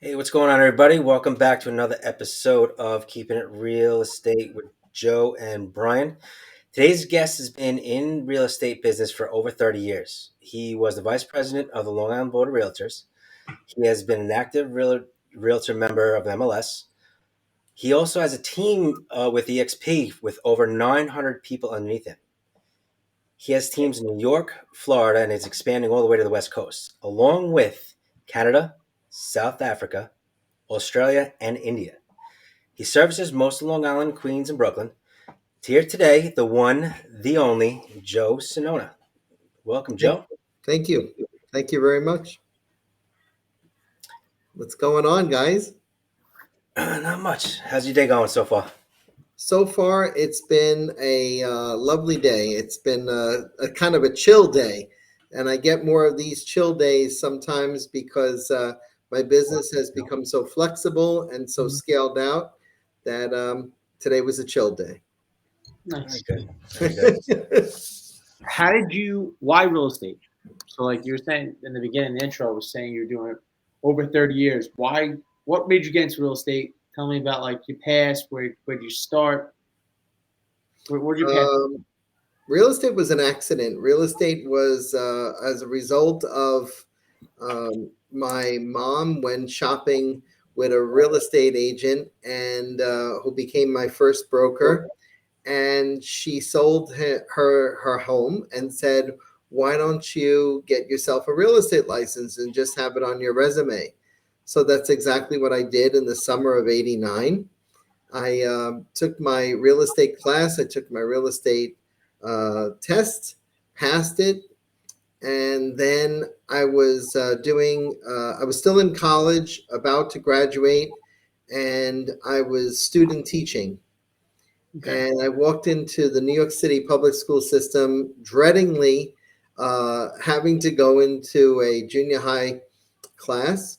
Hey, what's going on, everybody? Welcome back to another episode of Keeping It Real Estate with Joe and Brian. Today's guest has been in real estate business for over 30 years. He was the vice president of the Long Island Board of Realtors. He has been an active realtor member of MLS. He also has a team with EXP with over 900 people underneath him. He has teams in New York, Florida, and is expanding all the way to the West Coast, along with Canada, South Africa, Australia, and India. He services most of Long Island, Queens, and Brooklyn. Here today, the one, the only, Joe Sinnona. Welcome, Thank Joe. thank you. Thank you very much. What's going on, guys? Not much. How's your day going so far? So far, it's been a lovely day. It's been a kind of a chill day. And I get more of these chill days sometimes because my business has become so flexible and so scaled out that today was a chill day. Very Nice. good. Very good. Why real estate? So like you were saying in the beginning, the intro was saying you're doing it over 30 years. What made you get into real estate? Tell me about like your past, where'd you start? Where'd your past? Real estate was an accident. Real estate was as a result of my mom went shopping with a real estate agent and who became my first broker. And she sold her home and said, "Why don't you get yourself a real estate license and just have it on your resume?" So that's exactly what I did in the summer of '89. I took my real estate class. I took my real estate test, passed it, and then I was I was still in college, about to graduate, and I was student teaching. Okay. And I walked into the New York City public school system, dreadingly having to go into a junior high class.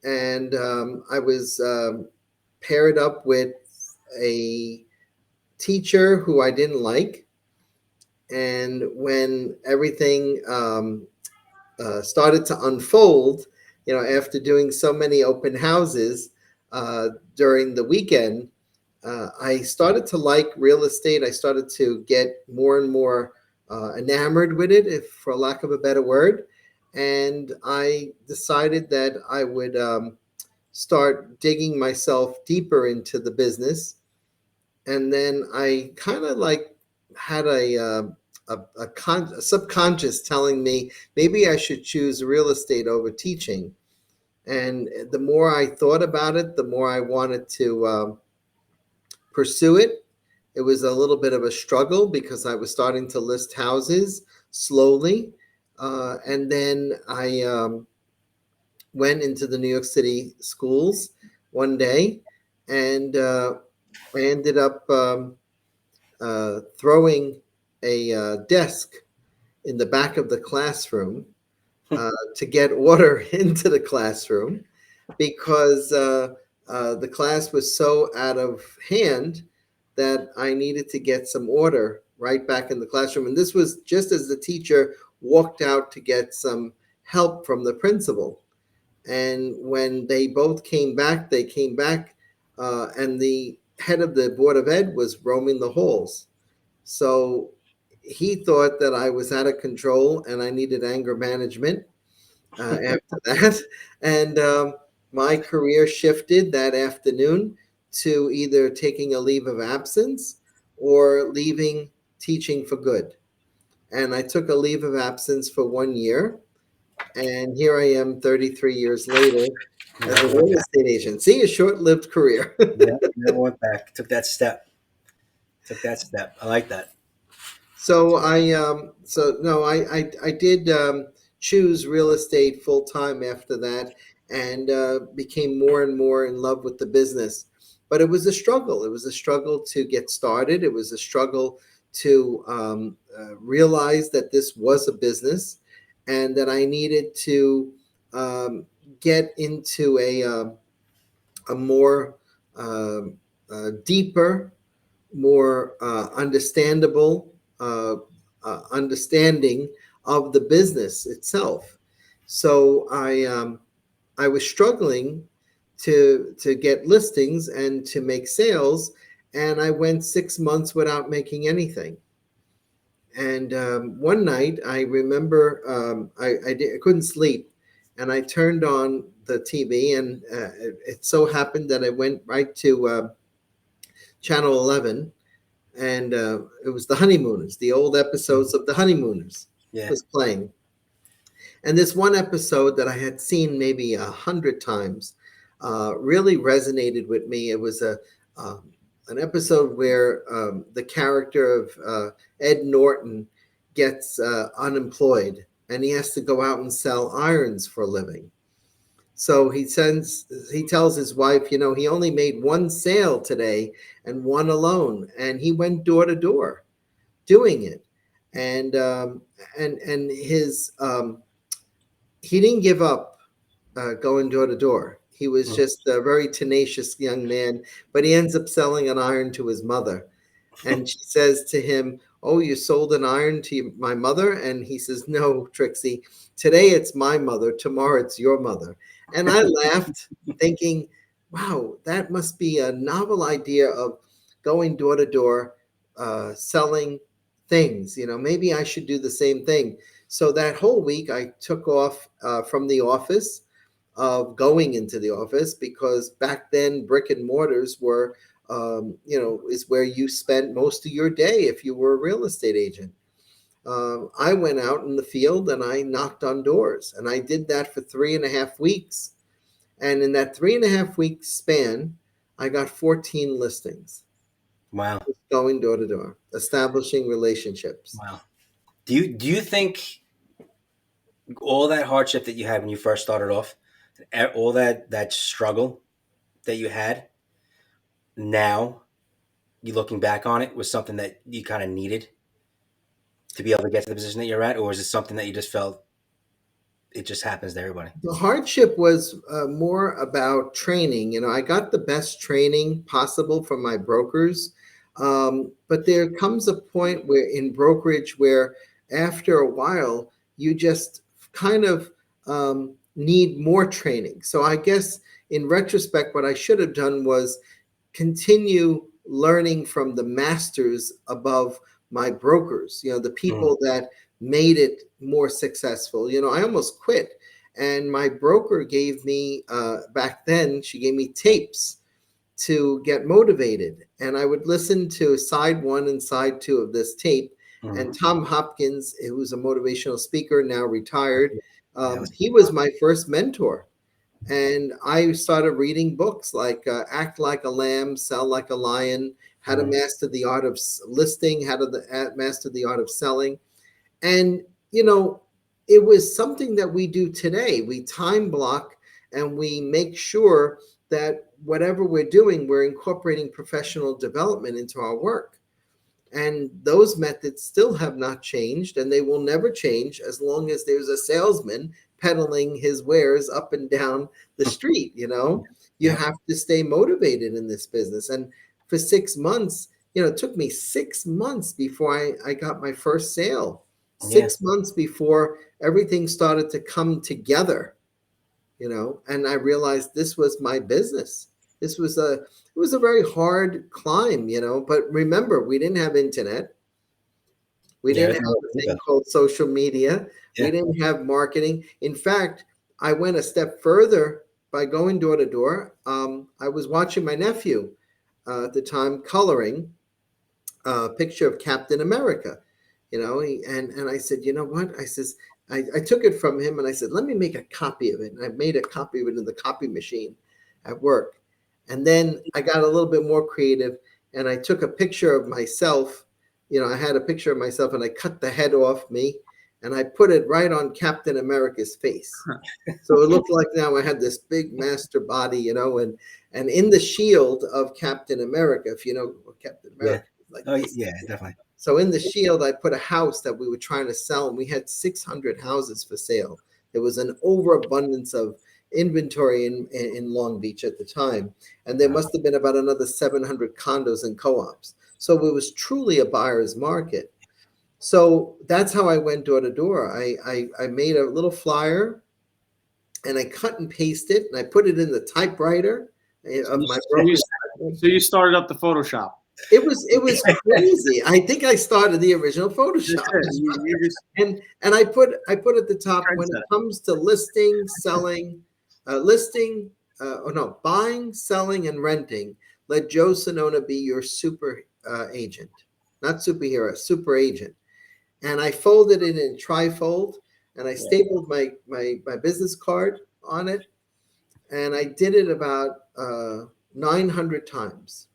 And I was paired up with a teacher who I didn't like. And when everything started to unfold, after doing so many open houses during the weekend, I started to like real estate. I started to get more and more enamored with it, if for lack of a better word. And I decided that I would start digging myself deeper into the business. And then I kind of like had a subconscious telling me maybe I should choose real estate over teaching. And the more I thought about it, the more I wanted to pursue it. It was a little bit of a struggle because I was starting to list houses slowly. And then I went into the New York City schools one day, and I ended up throwing a desk in the back of the classroom to get order into the classroom because the class was so out of hand that I needed to get some order right back in the classroom. And this was just as the teacher walked out to get some help from the principal. And when they both came back, and the head of the Board of Ed was roaming the halls. So he thought that I was out of control and I needed anger management after that. And my career shifted that afternoon to either taking a leave of absence or leaving teaching for good. And I took a leave of absence for 1 year. And here I am 33 years later as a real estate agent. See, a short lived career. Yeah, never went back. Took that step. I like that. So I did choose real estate full time after that, and became more and more in love with the business. But it was a struggle. It was a struggle to get started. It was a struggle to realize that this was a business, and that I needed to get into a more deeper, more understandable understanding of the business itself. So I was struggling to get listings and to make sales. And I went 6 months without making anything. And one night, I remember I couldn't sleep, and I turned on the TV, and it so happened that I went right to Channel 11, and it was The Honeymooners, the old episodes of The Honeymooners Yeah. was playing. And this one episode that I had seen maybe 100 times really resonated with me. It was an episode where the character of Ed Norton gets unemployed, and he has to go out and sell irons for a living. So he tells his wife, he only made one sale today and one alone, and he went door to door doing it, and his he didn't give up going door to door. He was just a very tenacious young man, but he ends up selling an iron to his mother. And she says to him, "Oh, you sold an iron to my mother?" And he says, "No, Trixie, today it's my mother, tomorrow it's your mother." And I laughed, thinking, wow, that must be a novel idea of going door to door, selling things. Maybe I should do the same thing. So that whole week, I took off from the office, of going into the office, because back then brick and mortars were is where you spent most of your day if you were a real estate agent. I went out in the field and I knocked on doors, and I did that for 3.5 weeks. And in that 3.5 week span, I got 14 listings. Wow. Just going door to door, establishing relationships. Wow. Do you think all that hardship that you had when you first started off, all that struggle that you had, now you looking back on it, was something that you kind of needed to be able to get to the position that you're at, or is it something that you just felt it just happens to everybody? The hardship was more about training. I got the best training possible from my brokers. But there comes a point where in brokerage where after a while, you just kind of need more training. So I guess in retrospect, what I should have done was continue learning from the masters above my brokers, the Mm. people that made it more successful. I almost quit. And my broker gave me, back then, she gave me tapes to get motivated. And I would listen to side one and side two of this tape. And Mm. Tom Hopkins, who's a motivational speaker, now retired, Yeah, he was my first mentor. And I started reading books like Act Like a Lamb, Sell Like a Lion, How to mm. Master the Art of Listing, How to Master the Art of Selling. And, it was something that we do today. We time block and we make sure that whatever we're doing, we're incorporating professional development into our work. And those methods still have not changed, and they will never change as long as there's a salesman peddling his wares up and down the street. You Yeah. have to stay motivated in this business. And for 6 months, it took me 6 months before I got my first sale, Yeah. 6 months before everything started to come together, and I realized this was my business. It was a very hard climb, but remember, we didn't have internet. We Yeah. didn't There's have no a way to thing go. called social media. We Yeah. didn't have marketing. In fact, I went a step further by going door to door. I was watching my nephew at the time coloring a picture of Captain America, and I said, you know what? I took it from him and I said, let me make a copy of it. And I made a copy of it in the copy machine at work. And then I got a little bit more creative and I took a picture of myself. I had a picture of myself and I cut the head off me and I put it right on Captain America's face. So it looked like now I had this big master body, and in the shield of Captain America, if you know what Captain Yeah. America is like Oh, this. yeah, definitely. So in the shield, I put a house that we were trying to sell, and we had 600 houses for sale. There was an overabundance of inventory in Long Beach at the time, and there must have been about another 700 condos and co-ops. So it was truly a buyer's market. So that's how I went door to door. I made a little flyer and I cut and pasted, and I put it in the typewriter So of you, my so you, broker's. so you started up the Photoshop. It was crazy. I think I started the original That's Photoshop. it. You just And I put at the top, when it trendsetter. comes to listing, selling, listing, oh no, buying, selling, and renting, let Joe Sinnona be your super agent, not superhero, super agent. And I folded it in trifold, and I Yeah. stapled my business card on it, and I did it about 900 times.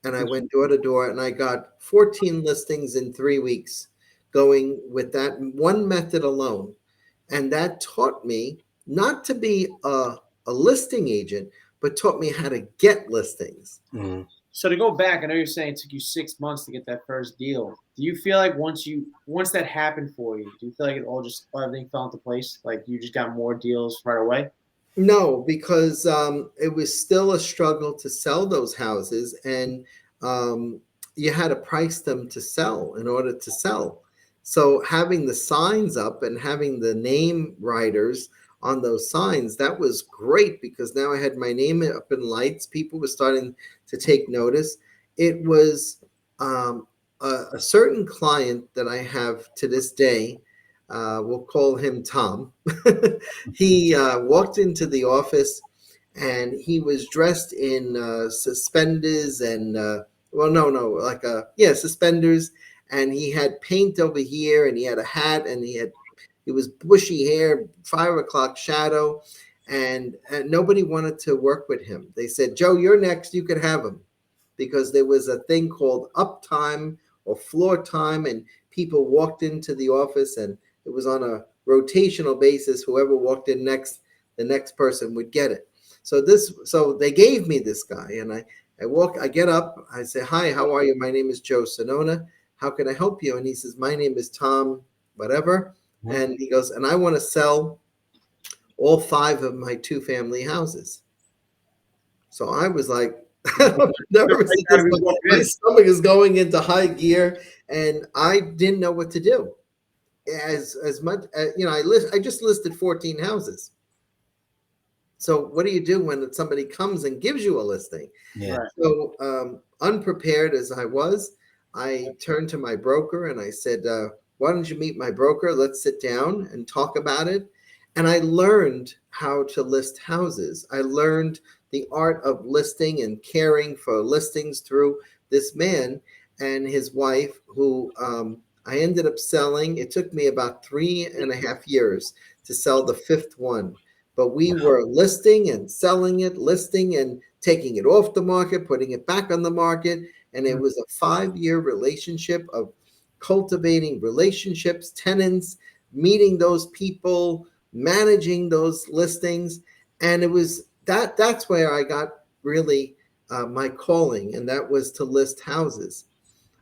And I went door to door, and I got 14 listings in 3 weeks going with that one method alone. And that taught me not to be a listing agent, but taught me how to get listings. Mhm. So to go back, I know you're saying it took you 6 months to get that first deal. Do you feel like once that happened for you, do you feel like it all just everything fell into place? Like you just got more deals right away? No, because it was still a struggle to sell those houses, and um, you had to price them to sell in order to sell. So having the signs up and having the name writers on those signs, that was great, because now I had my name up in lights. People were starting to take notice. It was a certain client that I have to this day. We'll call him Tom. He walked into the office, and he was dressed in suspenders and well, no, like suspenders, and he had paint over here, and he had a hat, and he was bushy hair, 5 o'clock shadow, and nobody wanted to work with him. They said, Joe, you're next. You could have him, because there was a thing called uptime or floor time, and people walked into the office, and it was on a rotational basis. Whoever walked in next, the next person would get it. So they gave me this guy, and I get up, I say, hi, how are you? My name is Joe Sinnona. How can I help you? And he says, my name is Tom, whatever. Mhm. And he goes, and I want to sell all 5 of my 2-family houses. So I was like, nervous at this point. My stomach is going into high gear, and I didn't know what to do. As much I just listed 14 houses. So what do you do when somebody comes and gives you a listing? Yeah. Right. So unprepared as I was, I turned to my broker and I said, why don't you meet my broker? Let's sit down and talk about it. And I learned how to list houses. I learned the art of listing and caring for listings through this man and his wife, who I ended up selling. It took me about 3.5 years to sell the 5th one. But we were listing and selling it, listing and taking it off the market, putting it back on the market. And it was a 5-year relationship of cultivating relationships, tenants, meeting those people, managing those listings. And it was that's where I got really my calling, and that was to list houses.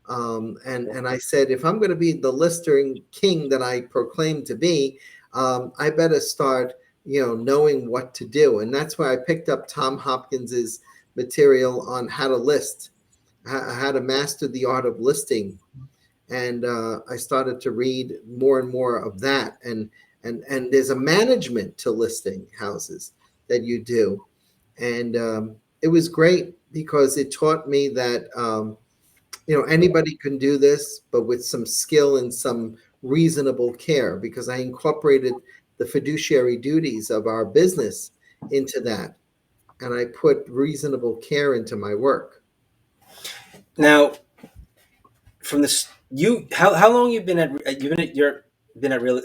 And I said, if I'm going to be the listing king that I proclaim to be, I better start, knowing what to do. And that's why I picked up Tom Hopkins's material on how to list, how to master the art of listing. And I started to read more and more of that. And there's a management to listing houses that you do. And it was great, because it taught me that anybody can do this, but with some skill and some reasonable care, because I incorporated the fiduciary duties of our business into that, and I put reasonable care into my work. Now, from this, how long you've been at real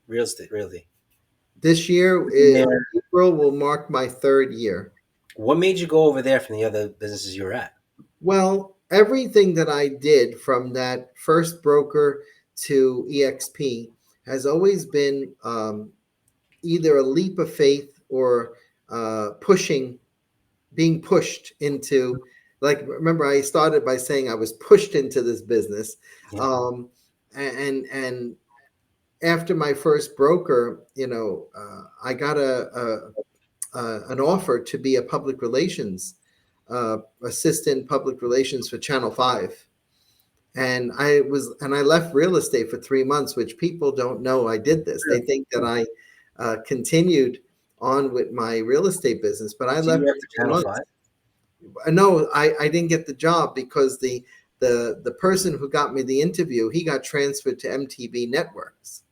real estate realty? This year, Been there. April will mark my 3rd year. What made you go over there from the other businesses you were at? Well, everything that I did from that first broker to EXP has always been either a leap of faith or pushing being pushed into, like, remember, I started by saying I was pushed into this business. Yeah. And after my first broker, I got an offer to be a public relations assistant, public relations for Channel 5. And I left real estate for 3 months, which people don't know I did this. They think that I continued on with my real estate business, but I So you left left for the three Channel months. 5? No, I didn't get the job because the person who got me the interview, he got transferred to MTV Networks.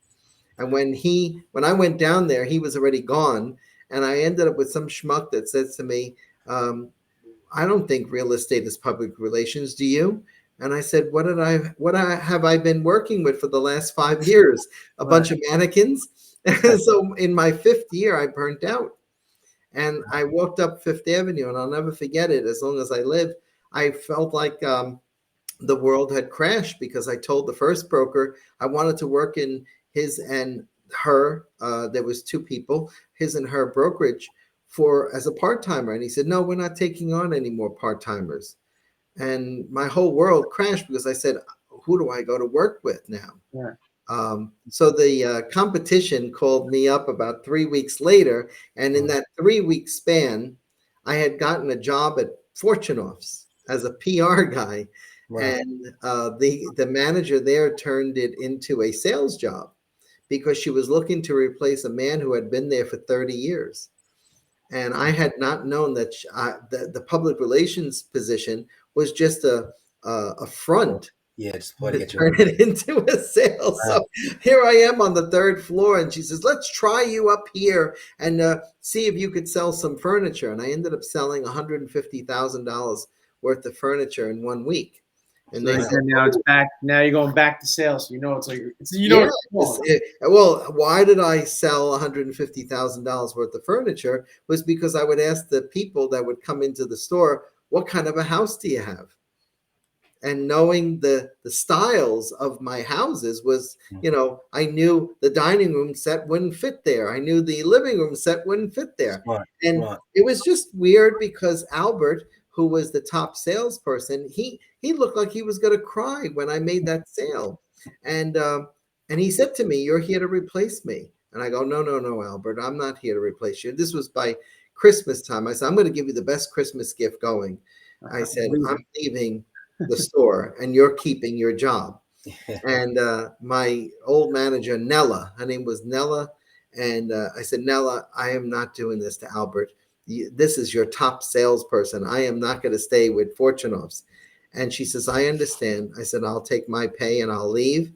And when I went down there, he was already gone. And I ended up with some schmuck that says to me, I don't think real estate is public relations. Do you? And I said, what have I been working with for the last 5 years? A Right. bunch of mannequins. So in my fifth year, I burnt out. And I walked up Fifth Avenue, and I'll never forget it as long as I live. I felt like the world had crashed because I told the first broker I wanted to work in his and her. There was two people, his and her brokerage, for as a part timer, and he said, "No, we're not taking on any more part timers." And my whole world crashed because I said, "Who do I go to work with now?" Yeah. So the competition called me up about 3 weeks later, and in that 3 week span, I had gotten a job at Fortune Offs as a PR guy, Wow. and the manager there turned it into a sales job because she was looking to replace a man who had been there for 30 years. And I had not known that the public relations position was just a front Yeah, just want to to get you turn in. it into a sale. Wow. So here I am on the third floor, and she says, "Let's try you up here and see if you could sell some furniture." And I ended up selling $150,000 worth of furniture in 1 week. And So they like said, then now it's "Oh, back. Now you're going back to sales. So it's like yeah." it's wrong. Well, why did I sell $150,000 worth of furniture? Was because I would ask the people that would come into the store, "What kind of a house do you have?" And knowing the styles of my houses was, I knew the dining room set wouldn't fit there. I knew the living room set wouldn't fit there. Smart, And smart. it was just weird because Albert, who was the top salesperson, he looked like he was going to cry when I made that sale. And he said to me, "You're here to replace me." And I go, "No, no, no, Albert, I'm not here to replace you." This was by Christmas time. I said, "I'm going to give you the best Christmas gift going." I said, "I'm leaving the store and you're keeping your job." And my old manager, Nella, her name was Nella. And I said, "Nella, I am not doing this to Albert. This is your top salesperson. I am not going to stay with Fortunoffs." And she says, "I understand." I said, "I'll take my pay and I'll leave."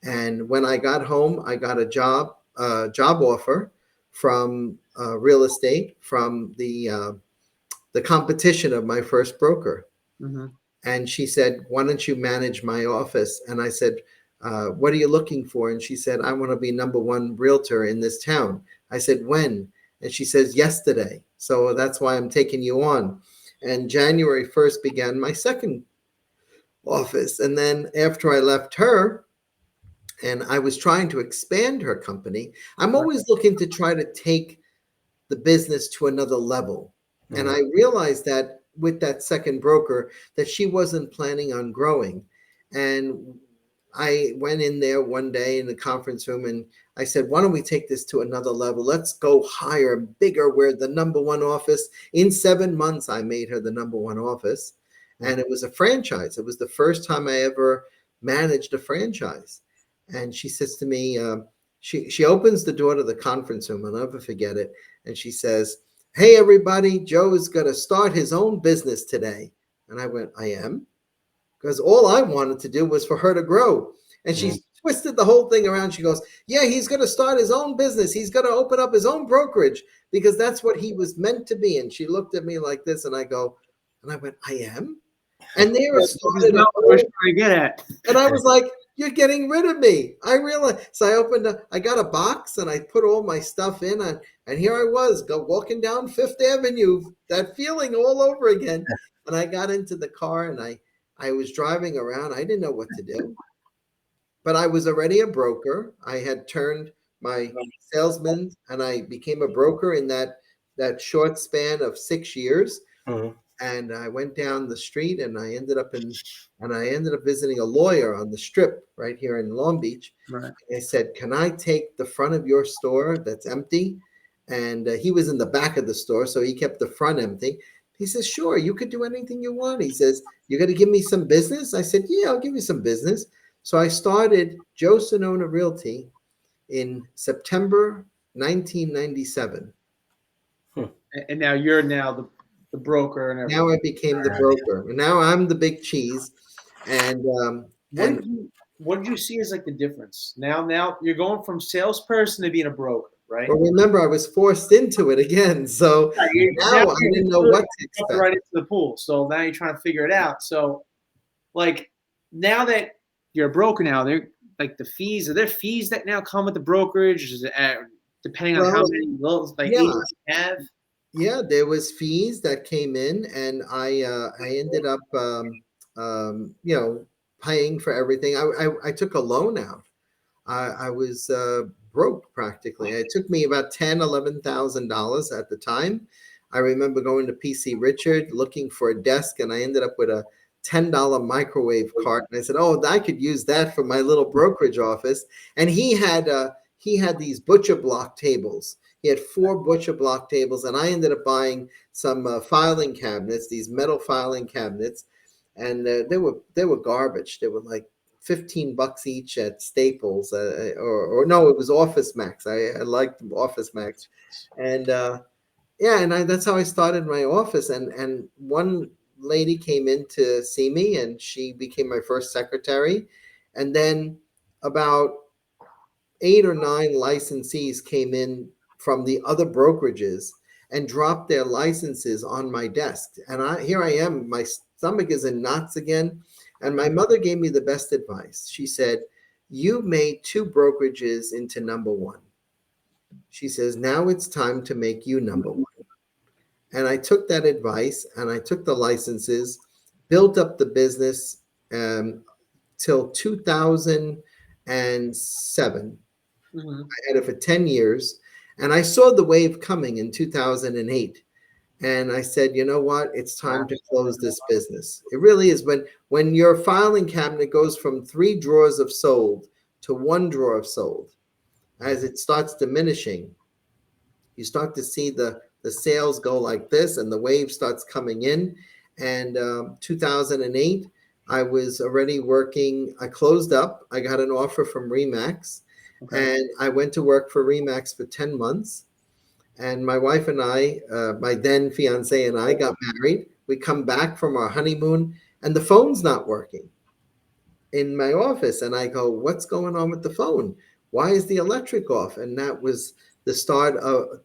And when I got home, I got a job offer from real estate from the competition of my first broker. Mm-hmm. And she said, "Why don't you manage my office?" And I said, "What are you looking for?" And she said, "I want to be number one realtor in this town." I said, "When?" And she says, "Yesterday. So that's why I'm taking you on." And January 1st began my second office. And then after I left her, and I was trying to expand her company, I'm Right. always looking to try to take the business to another level. And Mhm. I realized that with that second broker that she wasn't planning on growing. And I went in there one day in the conference room and I said, "Why don't we take this to another level? Let's go higher, bigger. We're the number one office." In 7 months, I made her the number one office. And it was a franchise. It was the first time I ever managed a franchise. And she says to me, she opens the door to the conference room. I'll never forget it. And she says, "Hey, everybody, Joe is going to start his own business today." And I went, "I am?" Because all I wanted to do was for her to grow. And Mhm. she twisted the whole thing around. She goes, "Yeah, he's going to start his own business. He's going to open up his own brokerage because that's what he was meant to be." And she looked at me like this, and I went, "I am?" And there it That's started a what I was whole, trying to get at. and I was like, "You're getting rid of me." I realized. So I got a box and I put all my stuff in, and here I was walking down Fifth Avenue, that feeling all over again. And I got into the car and I was driving around. I didn't know what to do, but I was already a broker. I had turned my salesman and I became a broker in that short span of 6 years. Mhm. And I went down the street and I ended up visiting a lawyer on the strip right here in Long Beach. Right. I said, "Can I take the front of your store that's empty?" And he was in the back of the store, so he kept the front empty. He says, sure, you could do anything you want. He says, you're going to give me some business? I said, yeah, I'll give you some business. So I started Joe Sinnona Realty in September 1997. Hmm. And now you're now the broker and Now everything. I became the broker. Now I'm the big cheese. And What and did you what did you see as like the difference? Now you're going from salesperson to being a broker, right? well, remember, I was forced into it again. So Yeah, now now I you're didn't know literally what to jumped expect. right into the pool. So now you're trying to figure it out. So like now that you're a broker now, they're like the fees. Are there fees that now come with the brokerage? Is it, depending on how Well, many like yeah, agents you have? yeah, there was fees that came in, and I ended up you know, paying for everything. I took a loan out. I was broke practically. It took me about $11,000 at the time. I remember going to PC Richard looking for a desk, and I ended up with a $10 microwave cart. And I said, "Oh, I could use that for my little brokerage office." And he had these butcher block tables. He had four butcher block tables, and I ended up buying some filing cabinets, these metal filing cabinets, and they were garbage. They were like $15 each at Staples, or no, it was Office Max. I liked Office Max, and yeah, and that's how I started my office. And one lady came in to see me, and she became my first secretary, and then about 8 or 9 licensees came in from the other brokerages and dropped their licenses on my desk. And here I am, my stomach is in knots again. And my mother gave me the best advice. She said, "You made two brokerages into number one." She says, "Now it's time to make you number one." And I took that advice and I took the licenses, built up the business um, till 2007. Mm-hmm. I had it for 10 years. And I saw the wave coming in 2008. And I said, you know what? It's time to close this business. It really is. When your filing cabinet goes from 3 drawers of sold to 1 drawer of sold, as it starts diminishing, you start to see the sales go like this, and the wave starts coming in. And 2008, I was already working. I closed up. I got an offer from Remax, Okay. and I went to work for Remax for 10 months. And my wife and I, my then fiance and I, got married. We come back from our honeymoon, and the phone's not working in my office. And I go, "What's going on with the phone? Why is the electric off?" And that was the start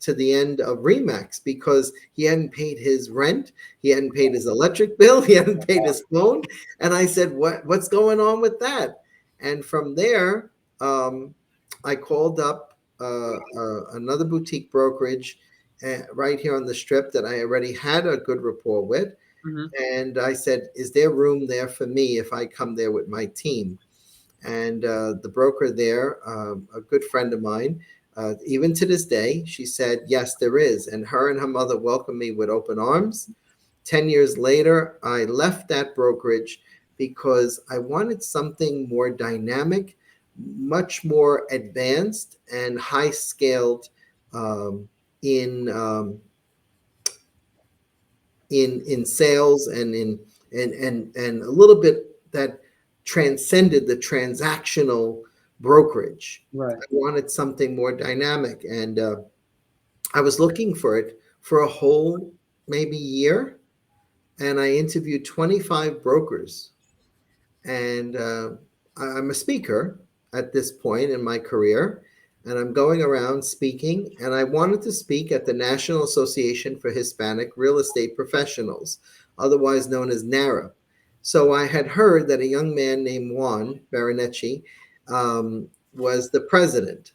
to the end of Remax, because he hadn't paid his rent, he hadn't paid his electric bill, he hadn't paid his phone. And I said, what's going on with that? And from there, I called up another boutique brokerage right here on the strip that I already had a good rapport with. Mm-hmm. And I said, "Is there room there for me if I come there with my team?" And the broker there, a good friend of mine, even to this day, she said, "Yes, there is." And her and her mother welcomed me with open arms. 10 years later, I left that brokerage because I wanted something more dynamic, much more advanced, and high scaled in in sales, and and a little bit that transcended the transactional brokerage. Right. I wanted something more dynamic, and I was looking for it for a whole maybe year, and I interviewed 25 brokers. And I'm a speaker at this point in my career, and I'm going around speaking. And I wanted to speak at the National Association for Hispanic Real Estate Professionals, otherwise known as NARA. So I had heard that a young man named Juan Baronecci was the president.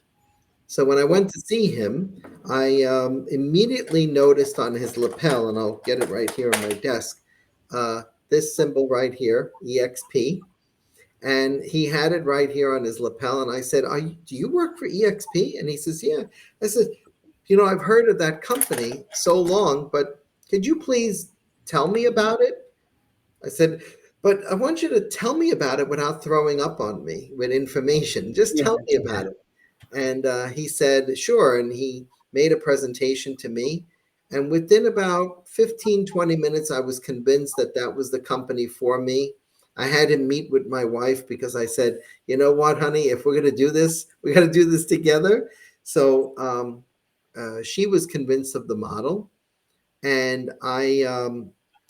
So when I went to see him, I immediately noticed on his lapel, and I'll get it right here on my desk, this symbol right here, EXP. And he had it right here on his lapel. And I said, "Do you work for EXP?" And he says, "Yeah." I said, "I've heard of that company so long, but could you please tell me about it?" I said, "But I want you to tell me about it without throwing up on me with information. Just Yeah. tell me about it." And he said, "Sure." And he made a presentation to me. And within about 15, 20 minutes, I was convinced that that was the company for me. I had him meet with my wife because I said, you know what, honey, if we're going to do this, we got to do this together. So she was convinced of the model, and I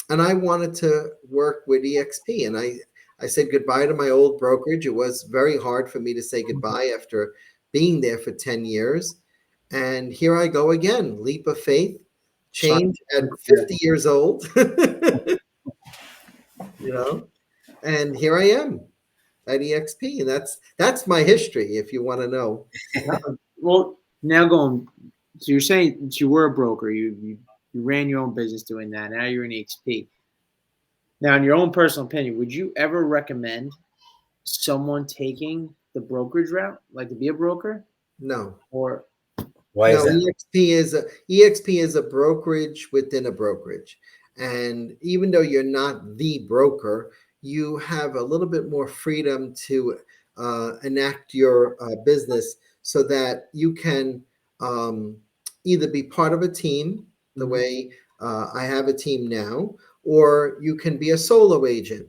wanted to work with EXP, and I said goodbye to my old brokerage. It was very hard for me to say goodbye after being there for 10 years. And here I go again, leap of faith, Sorry. change at 50 years old, you know, and here I am at EXP. And that's my history, if you want to know. Well, now going. So you're saying that you were a broker. You ran your own business doing that. Now you're an XP. Now, in your own personal opinion, would you ever recommend someone taking the brokerage route, like to be a broker, No. or Why is No, that? EXP is a brokerage within a brokerage. And even though you're not the broker, you have a little bit more freedom to enact your business so that you can um, either be part of a team, the Mhm. way I have a team now, or you can be a solo agent.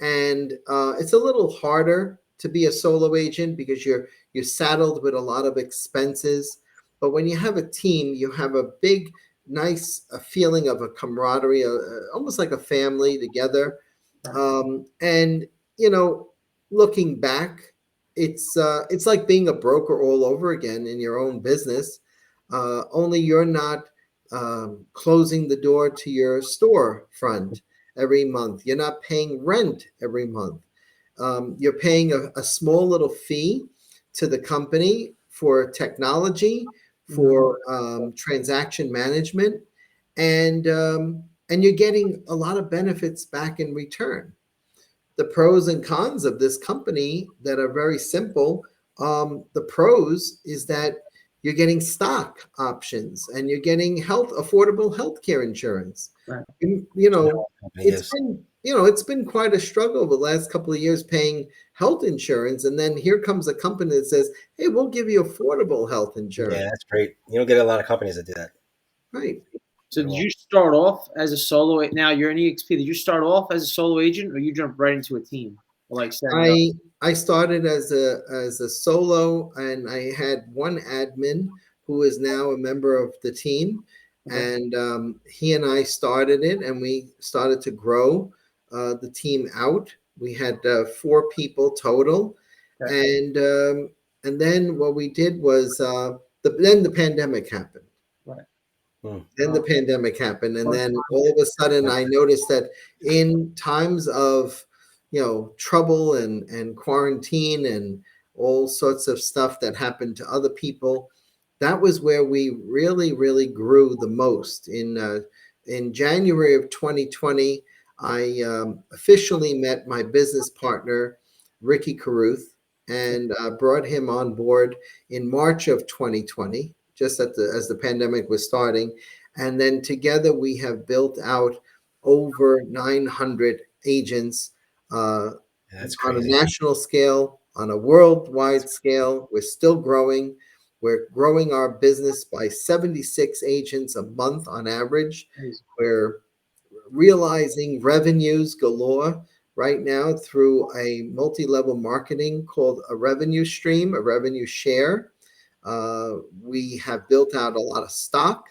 And it's a little harder to be a solo agent because you're saddled with a lot of expenses. But when you have a team, you have a big, nice feeling of a camaraderie, almost like a family together. Right. And you know, looking back, it's like being a broker all over again in your own business. Only you're not closing the door to your storefront every month. You're not paying rent every month. You're paying a small little fee to the company for technology, Mhm. for transaction management, and you're getting a lot of benefits back in return. The pros and cons of this company that are very simple. The pros is that you're getting stock options and you're getting affordable healthcare insurance. Right. You know, Company it's gives. been it's been quite a struggle the last couple of years paying health insurance, and then here comes a company that says, "Hey, we'll give you affordable health Yeah, insurance." that's great. You don't get a lot of companies that do that Right. So at did all. you start off as a solo? Now you're an EXP. Did you start off as a solo agent, or you jumped right into a team, or like set it up? I started as a solo, and I had one admin who is now a member of the team, Okay. and he and I started it, and we started to grow the team out. We had 4 people total, Okay. and then what we did was then the pandemic happened. Right. Hmm. Then the Oh, pandemic happened, and fun then time. all of a sudden I noticed that in times of trouble and quarantine and all sorts of stuff that happened to other people, that was where we really grew the most. In January of 2020, I officially met my business partner, Ricky Caruth, and brought him on board in March of 2020, just as the pandemic was starting. And then together we have built out over 900 agents uh, Yeah, that's on a crazy. national scale, on a worldwide scale. We're still growing. We're growing our business by 76 agents a month on average. Amazing. We're realizing revenues galore right now through a multi-level marketing called a revenue stream, a revenue share. We have built out a lot of stock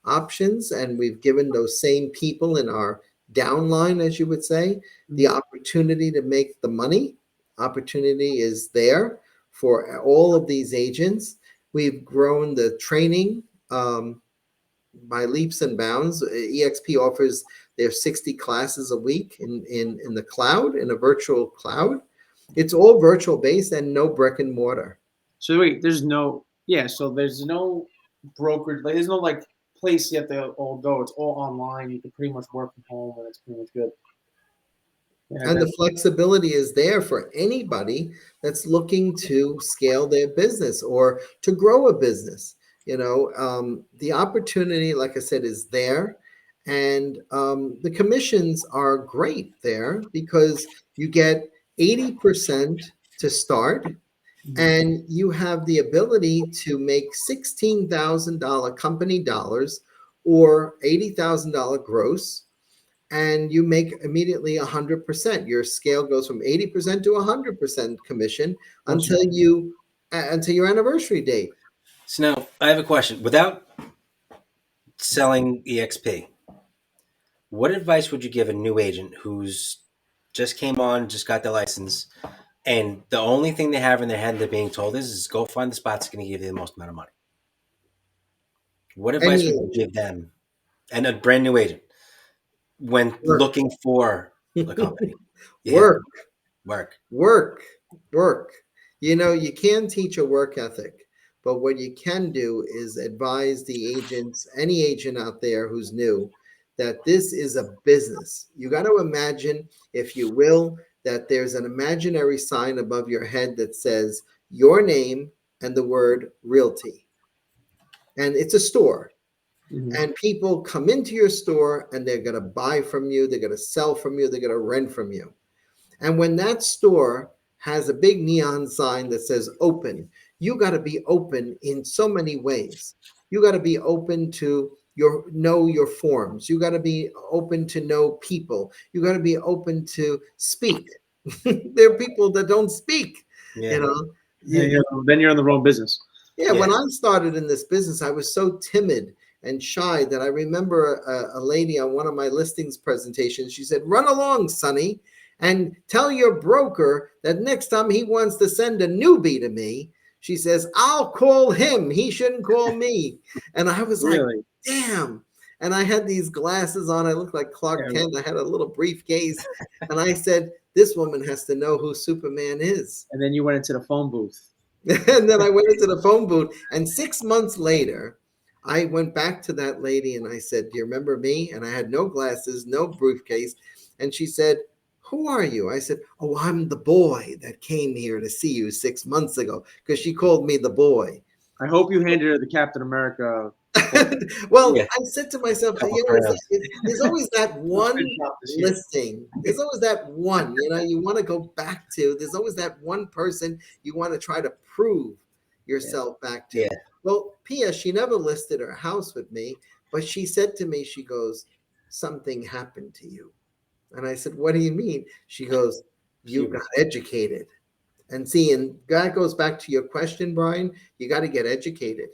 options, and we've given those same people in our downline, as you would say, the Mhm. opportunity to make the money. Opportunity is there for all of these agents. We've grown the training by leaps and bounds. EXP offers their 60 classes a week in the cloud, in a virtual cloud. It's all virtual based and no brick and mortar. So wait, there's no yeah. So there's no brokerage. Like, there's no like place you have to all go. It's all online. You can pretty much work from home, and it's pretty much good. Yeah. And That, the flexibility is there for anybody that's looking to scale their business or to grow a business. The opportunity, like I said, is there. And the commissions are great there because you get 80% to start, Mhm. and you have the ability to make $16,000 company dollars or $80,000 gross, and you make immediately 100%. Your scale goes from 80% to 100% commission Awesome. until your anniversary date. So now I have a question. Without selling EXP, what advice would you give a new agent who's just came on, just got their license, and the only thing they have in their head they're being told is go find the spot that's going to give you the most amount of money? What advice Any would you give them and a brand new agent when work, looking for a company? Yeah, work, work. work, work. You can teach a work ethic, but what you can do is advise the agents, any agent out there who's new, that this is a business. You got to imagine, if you will, that there's an imaginary sign above your head that says your name and the word realty. And it's a store. Mhm. And people come into your store and they're going to buy from you, they're going to sell from you, they're going to rent from you. And when that store has a big neon sign that says open, you got to be open in so many ways. You got to be open to know your forms. You got to be open to know people. You got to be open to speak. There are people that don't speak, you Yeah, know. Then you're in the wrong business. Yeah, yeah. when I started in this business, I was so timid and shy that I remember a lady on one of my listings presentations. She said, "Run along, Sonny, and tell your broker that next time he wants to send a newbie to me," she says, "I'll call him. He shouldn't call me." And I was like, Really? damn. And I had these glasses on. I looked like Clark Yeah. Kent. I had a little briefcase. And I said, this woman has to know who Superman is. And then you went into the phone booth. And then I went into the phone booth, and 6 months later, I went back to that lady and I said, "Do you remember me?" And I had no glasses, no briefcase. And she said, "Who are you?" I said, "Oh, I'm the boy that came here to see you 6 months ago," because she called me the boy. I hope you handed her the Captain America. Well, Yeah, I said to myself, couple crayons. there's always that one Print this year. listing. There's always that one, you want to go back to. There's always that one person you want to try to prove Yeah. yourself back Yeah, to. Well, Pia, she never listed her house with me, but she said to me, she goes, "Something happened to you." And I said, "What do you mean?" She goes, "You got puberty. educated." And see, and that goes back to your question, Brian. You got to get educated.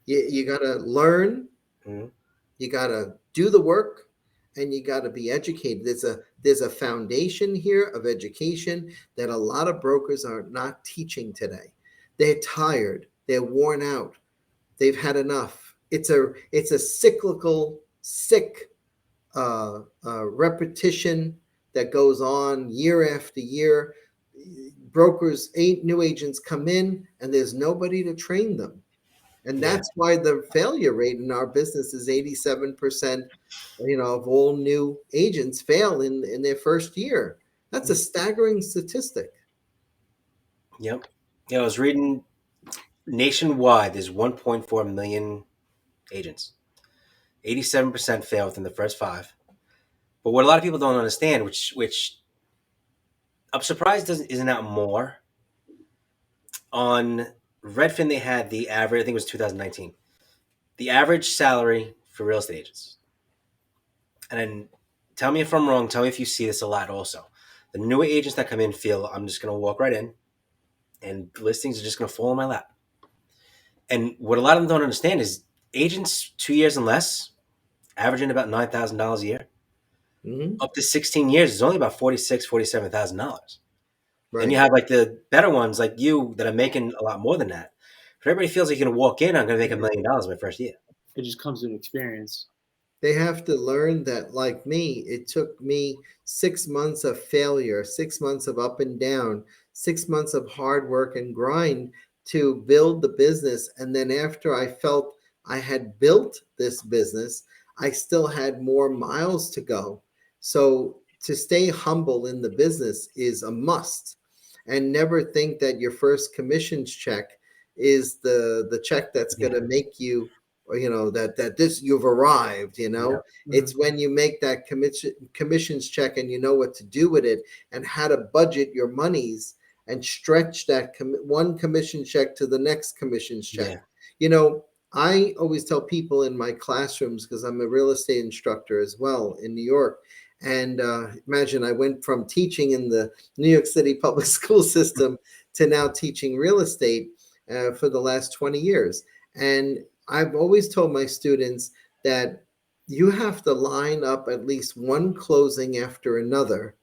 You got to learn. Mhm. You got to do the work, and you got to be educated. There's a foundation here of education that a lot of brokers are not teaching today. They're tired. They're worn out. They've had enough. It's a cyclical, sick repetition that goes on year after year. Brokers, new agents come in, and there's nobody to train them. And Yeah, that's why the failure rate in our business is 87%, of all new agents fail in their first year. That's a staggering statistic. yep. Yeah, I was reading nationwide. There's 1.4 million agents. 87% fail within the first five. But what a lot of people don't understand, which I'm surprised doesn't isn't out more. On Redfin, they had the average. I think it was 2019. The average salary for real estate agents. And then tell me if I'm wrong. Tell me if you see this a lot. Also, the newer agents that come in feel I'm just going to walk right in, and listings are just going to fall in my lap. And what a lot of them don't understand is agents 2 years and less, averaging about $9,000 a year, Mhm. up to 16 years is only about $47,000. Then you Right. have like the better ones like you that are making a lot more than that. But everybody feels like you're gonna walk in, I'm gonna make $1 million my first year. It just comes with experience. They have to learn that, like me, it took me 6 months of failure, 6 months of up and down, 6 months of hard work and grind to build the business. And then after I felt I had built this business, I still had more miles to go. So to stay humble in the business is a must. And never think that your first commissions check is the check that's going Yeah. to make you, that this you've arrived. Yeah. Mhm. It's when you make that commissions check and you know what to do with it and how to budget your monies and stretch that one commission check to the next commissions check. Yeah. you know I always tell people in my classrooms, because I'm a real estate instructor as well in New York. And imagine I went from teaching in the New York City public school system to now teaching real estate for the last 20 years. And I've always told my students that you have to line up at least one closing after another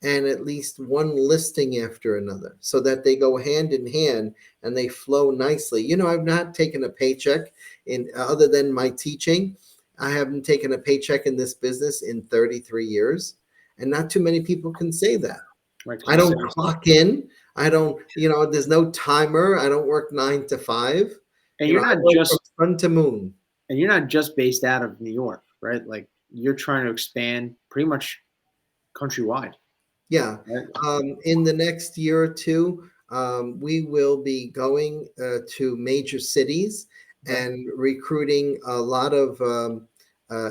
and at least one listing after another so that they go hand in hand and they flow nicely. I've not taken a paycheck in other than my teaching. I haven't taken a paycheck in this business in 33 years, and not too many people can say that. Right, 'cause I you don't said clock in. I don't, there's no timer. I don't work 9 to 5. and you're I not work from just sun to moon. based out of New York, right? Like you're trying to expand pretty much countrywide, Yeah. right? In the next year or two, we will be going to major cities Okay. and recruiting a lot of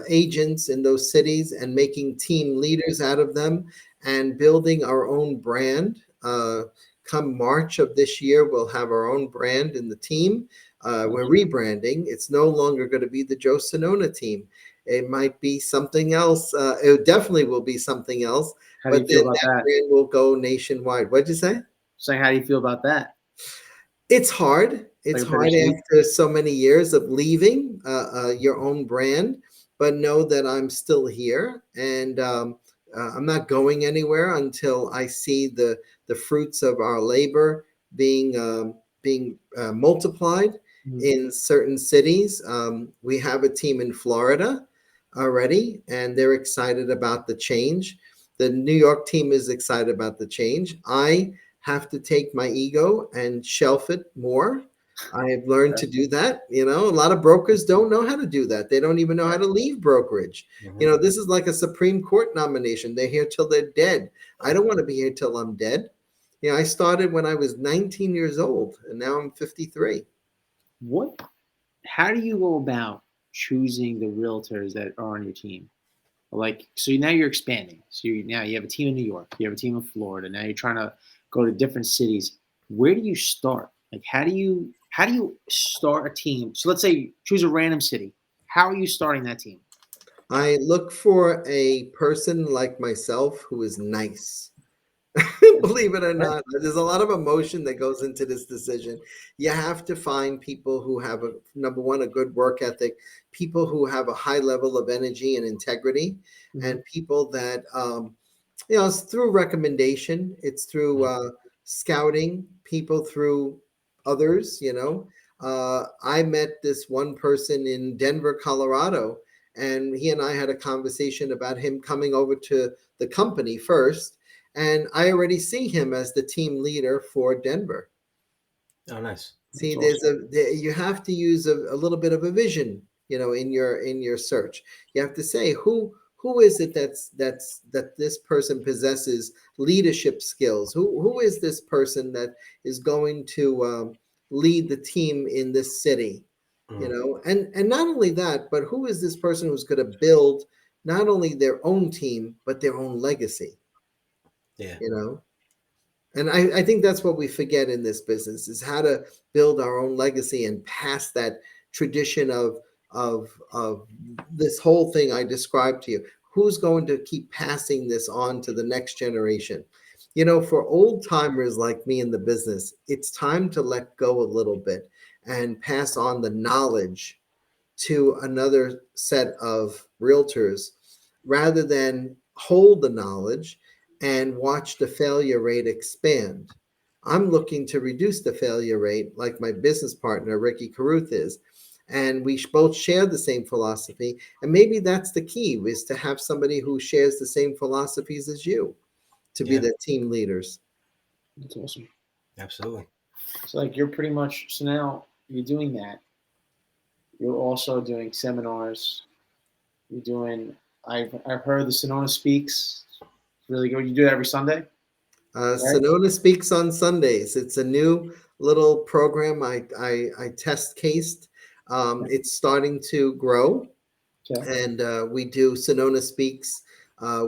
agents in those cities and making team leaders out of them and building our own brand. Come March of this year, we'll have our own brand in the team. We're rebranding. It's no longer going to be the Joe Sinnona team. It might be something else. It definitely will be something else, How do but you feel then about that that? brand will go nationwide. What'd you say? Saying, how do you feel about that? It's hard. Like It's a hard bittersweet. after so many years of leaving your own brand, but know that I'm still here, and I'm not going anywhere until I see the fruits of our labor being multiplied Mhm. in certain cities. We have a team in Florida already, and they're excited about the change. The New York team is excited about the change. I have to take my ego and shelf it more. I have learned to do that. A lot of brokers don't know how to do that. They don't even know how to leave brokerage. Mhm. This is like a Supreme Court nomination. They're here till they're dead. I don't want to be here till I'm dead. I started when I was 19 years old, and now I'm 53. What? How do you go about choosing the realtors that are on your team? Like, so now you're expanding. So now you have a team in New York, you have a team in Florida. Now you're trying to go to different cities. Where do you start? Like, how do you start a team? So let's say choose a random city. How are you starting that team? I look for a person like myself who is nice. Believe it or Right. not, there's a lot of emotion that goes into this decision. You have to find people who have number one, a good work ethic, people who have a high level of energy and integrity, Mhm. and people that it's through recommendation. It's through scouting people through others. I met this one person in Denver, Colorado, and he and I had a conversation about him coming over to the company first, and I already see him as the team leader for Denver. Oh, nice. See, That's awesome. you have to use a little bit of a vision, in your search. You have to say who is it that this person possesses leadership skills. Who is this person that is going to lead the team in this city? Mm. And not only that, but who is this person who's going to build not only their own team but their own legacy? Yeah. You know, and I think that's what we forget in this business is how to build our own legacy and pass that tradition of this whole thing I described to you. Who's going to keep passing this on to the next generation? For old timers like me in the business, it's time to let go a little bit and pass on the knowledge to another set of realtors rather than hold the knowledge and watch the failure rate expand. I'm looking to reduce the failure rate, like my business partner, Ricky Caruth, is. And we both share the same philosophy. And maybe that's the key, is to have somebody who shares the same philosophies as you to be Yeah. the team leaders. That's awesome. Absolutely. So like you're pretty much so now you're doing that. You're also doing seminars. You're doing. I've heard the Sonona Speaks. It's really good. You do it every Sunday, right? Sonona Speaks on Sundays. It's a new little program I test cased. It's starting to grow, Okay. and we do Sonona Speaks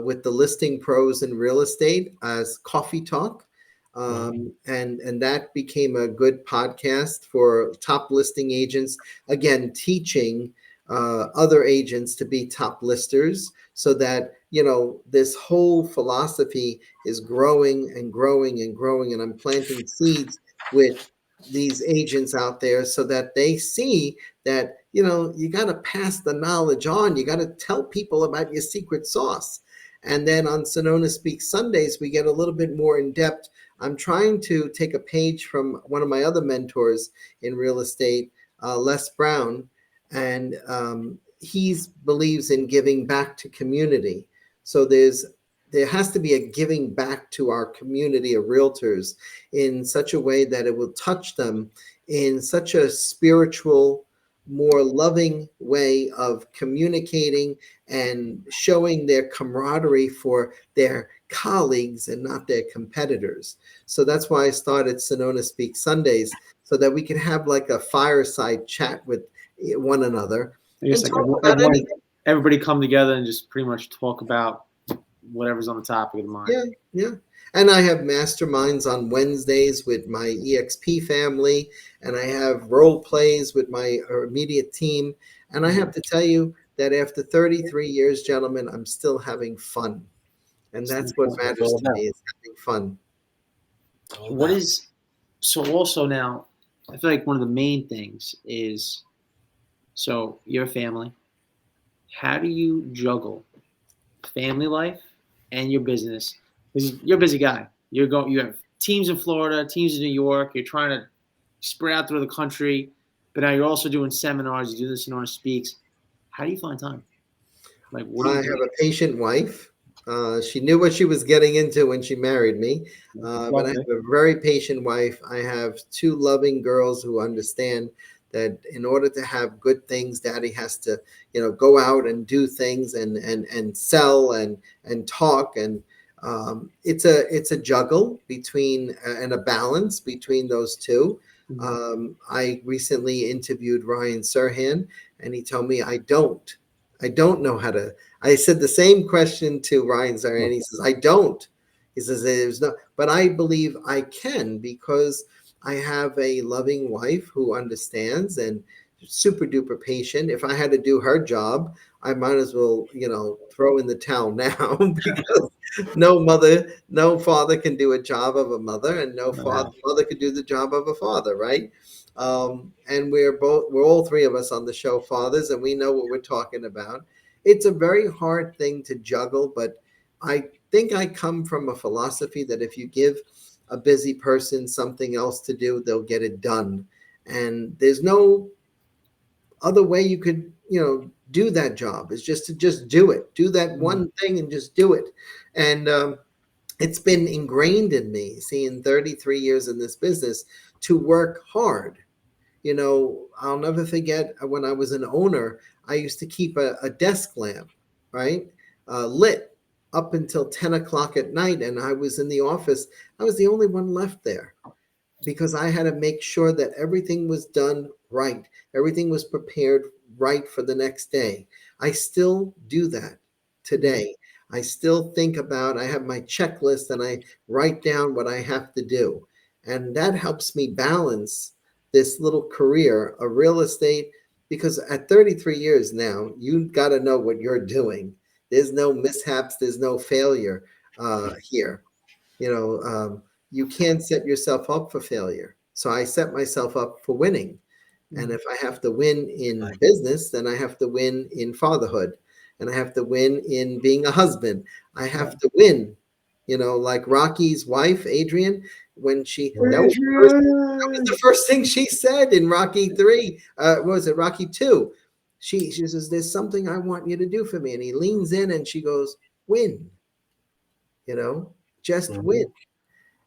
with the listing pros in real estate as coffee talk. And that became a good podcast for top listing agents. Again, teaching other agents to be top listers, so that this whole philosophy is growing and growing and growing. And I'm planting seeds with these agents out there so that they see that you got to pass the knowledge on. You got to tell people about your secret sauce. And then on Sinnona Speaks Sundays, we get a little bit more in depth. I'm trying to take a page from one of my other mentors in real estate, Les Brown, and he believes in giving back to community. So there has to be a giving back to our community of realtors in such a way that it will touch them in such a spiritual, more loving way of communicating and showing their camaraderie for their colleagues and not their competitors. So that's why I started Sinnona Speak Sundays, so that we can have like a fireside chat with one another I guess and like talk about anything. everybody come together and just pretty much talk about whatever's on the topic of the mind. Yeah, yeah. And I have masterminds on Wednesdays with my EXP family, and I have role plays with my immediate team. And I have to tell you that after 33 years, gentlemen, I'm still having fun. And that's what That's matters all to me, about. is having fun. All What about. is so also now? I feel like one of the main things is so your family. How do you juggle family life and your business? Because you're a busy guy. You have teams in Florida, teams in New York. You're trying to spread out through the country, but now you're also doing seminars. You do this in Honor Speaks. How do you find time? Like, what do I you have do? a patient wife. She knew what she was getting into when she married me. But I Lovely. have a very patient wife. I have two loving girls who understand that in order to have good things, daddy has to, go out and do things and sell and talk. And it's a juggle between and a balance between those two. I recently interviewed Ryan Serhan, and he told me I don't know how to. I said the same question to Ryan Zara, and he says, I don't. He says, there's no, but I believe I can, because I have a loving wife who understands and super duper patient. If I had to do her job, I might as well, throw in the towel now, because no father can do a job of a mother, and no mother could do the job of a father, right? And we're all three of us on the show fathers, and we know what we're talking about. It's a very hard thing to juggle, but I think I come from a philosophy that if you give a busy person something else to do, they'll get it done. And there's no other way you could, do that job, is just to just do it. Do that one thing and just do it. And it's been ingrained in me, seeing 33 years in this business, to work hard. I'll never forget when I was an owner, I used to keep a desk lamp, right, lit up until 10 o'clock at night. And I was in the office. I was the only one left there, because I had to make sure that everything was done right. Everything was prepared right for the next day. I still do that today. I still think about, I have my checklist and I write down what I have to do. And that helps me balance this little career of real estate, because at 33 years now, you got to know what you're doing. There's no mishaps, there's no failure here. You know, you can't set yourself up for failure. So I set myself up for winning. And if I have to win in business, then I have to win in fatherhood, and I have to win in being a husband. I have to win, like Rocky's wife, Adrian, when that was the first thing she said in Rocky 3. What was it, Rocky 2? She says, there's something I want you to do for me. And he leans in and she goes, win, just win.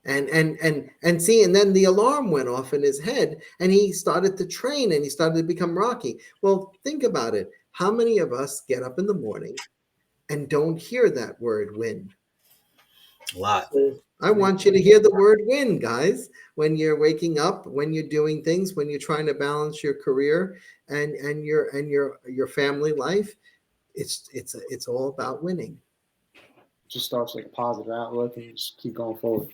And see, and then the alarm went off in his head, and he started to train, and he started to become Rocky. Well, think about it. How many of us get up in the morning and don't hear that word win? A lot. So I want you to hear the word win, guys, when you're waking up, when you're doing things, when you're trying to balance your career and your family life. It's all about winning. Just starts like a positive outlook and just keep going forward.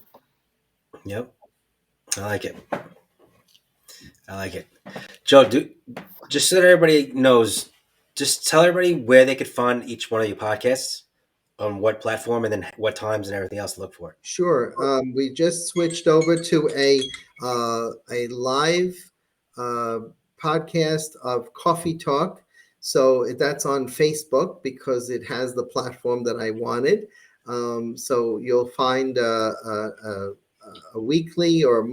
Yep. I like it. I like it. Joe, just so that everybody knows, just tell everybody where they could find each one of your podcasts, on what platform, and then what times and everything else to look for. Sure. We just switched over to a live uh, podcast of Coffee Talk. So that's on Facebook because it has the platform that I wanted. So you'll find a weekly or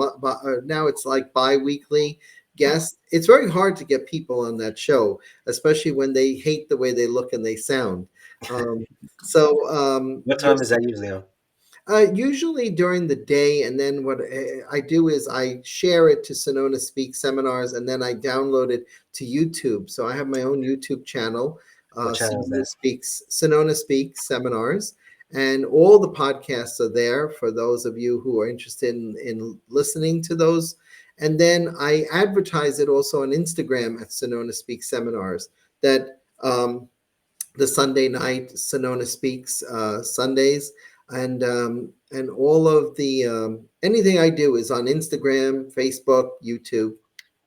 now it's like bi-weekly guest. It's very hard to get people on that show, especially when they hate the way they look and they sound. Um, What you'll time is that usually on? Usually during the day, and then what I do is I share it to Sinnona Speak seminars, and then I download it to YouTube. So I have my own YouTube channel, What channel is that? Sinnona Speaks seminars, and all the podcasts are there for those of you who are interested in listening to those. And then I advertise it also on Instagram at Sinnona Speaks seminars. That the Sunday night Sinnona Speaks Sundays, and all of the anything I do is on Instagram, Facebook, YouTube.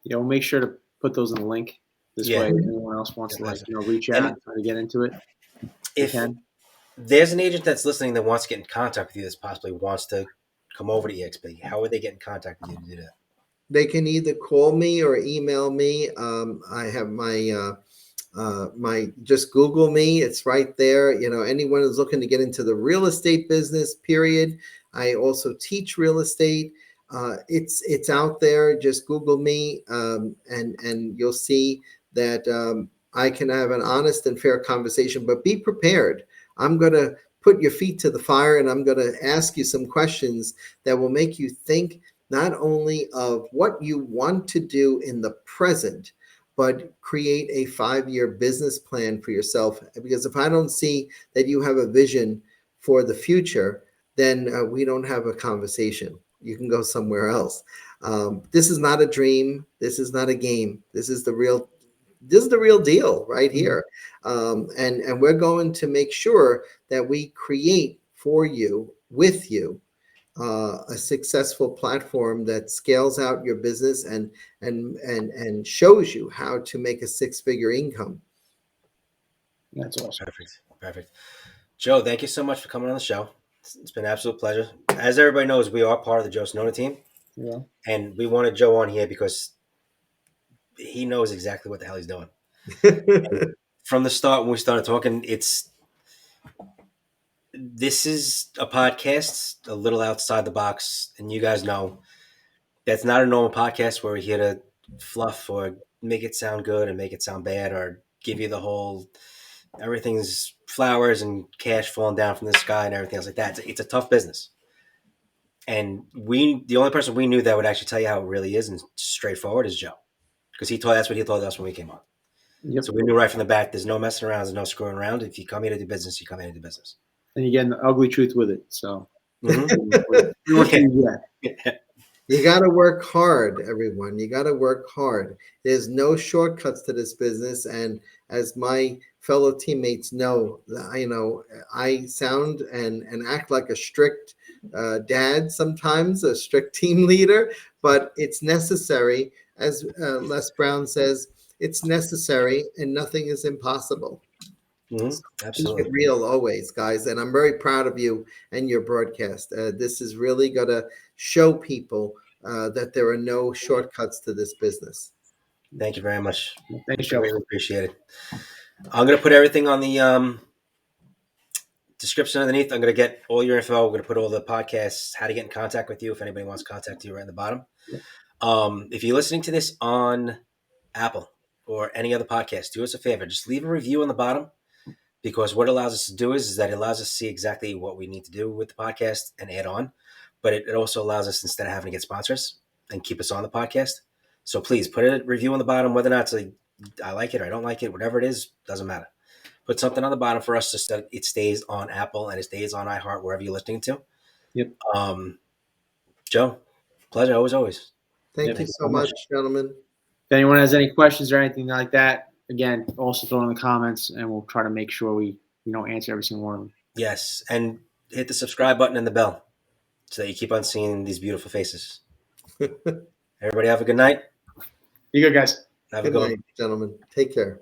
Yeah, we'll make sure to put those in the link. This Yeah. way, if anyone else wants to reach out And and try to get into it, they if can. there's an agent that's listening that wants to get in contact with you, that's possibly wants to come over to EXP, how would they get in contact with you to do that? They can either call me or email me. I have my just Google me. It's right there. You know, anyone who's looking to get into the real estate business, period. I also teach real estate. It's out there. Just Google me, and you'll see that I can have an honest and fair conversation. But be prepared. I'm gonna put your feet to the fire, and I'm gonna ask you some questions that will make you think not only of what you want to do in the present, but create a 5-year business plan for yourself. Because if I don't see that you have a vision for the future, then we don't have a conversation. You can go somewhere else. This is not a dream. This is not a game. This is the real. This is the real deal right here, and we're going to make sure that we create for you, with you, a successful platform that scales out your business and shows you how to make a 6-figure income. That's awesome. Perfect. Joe, thank you so much for coming on the show. It's been an absolute pleasure. As everybody knows, we are part of the Joe Sinnona team, Yeah. and we wanted Joe on here because he knows exactly what the hell he's doing. From the start, when we started talking, this is a podcast a little outside the box, and you guys know that's not a normal podcast where we're here to fluff or make it sound good and make it sound bad or give you the whole everything's flowers and cash falling down from the sky and everything else like that. It's a tough business. And the only person we knew that would actually tell you how it really is and straightforward is Joe, because that's what he told us when we came on. Yep. So we knew right from the back, there's no messing around, there's no screwing around. If you come here to do business, you come here to do business. And you get the ugly truth with it. So You got to work hard, everyone. You got to work hard. There's no shortcuts to this business. And as my fellow teammates know, I sound and act like a strict dad sometimes, a strict team leader, but it's necessary. As Les Brown says, it's necessary and nothing is impossible. So keep it Absolutely. real always, guys. And I'm very proud of you and your broadcast. This is really going to show people that there are no shortcuts to this business. Thank you very much. Thanks, Joe. Really appreciate it. I'm going to put everything on the description underneath. I'm going to get all your info. We're going to put all the podcasts, how to get in contact with you if anybody wants to contact you, right in the bottom. If you're listening to this on Apple or any other podcast, do us a favor. Just leave a review on the bottom, because what it allows us to do is that it allows us to see exactly what we need to do with the podcast and add on. But it also allows us, instead of having to get sponsors, and keep us on the podcast. So please put a review on the bottom, whether or not it's like, I like it or I don't like it, whatever it is, doesn't matter. Put something on the bottom for us so that it stays on Apple and it stays on iHeart, wherever you're listening to. Yep. Joe, pleasure always. Thank you so much, gentlemen. If anyone has any questions or anything like that, again, also throw in the comments and we'll try to make sure we answer every single one of them. Yes. And hit the subscribe button and the bell so that you keep on seeing these beautiful faces. Everybody have a good night. You good, guys. Have a Good good one. night, gentlemen. Take care.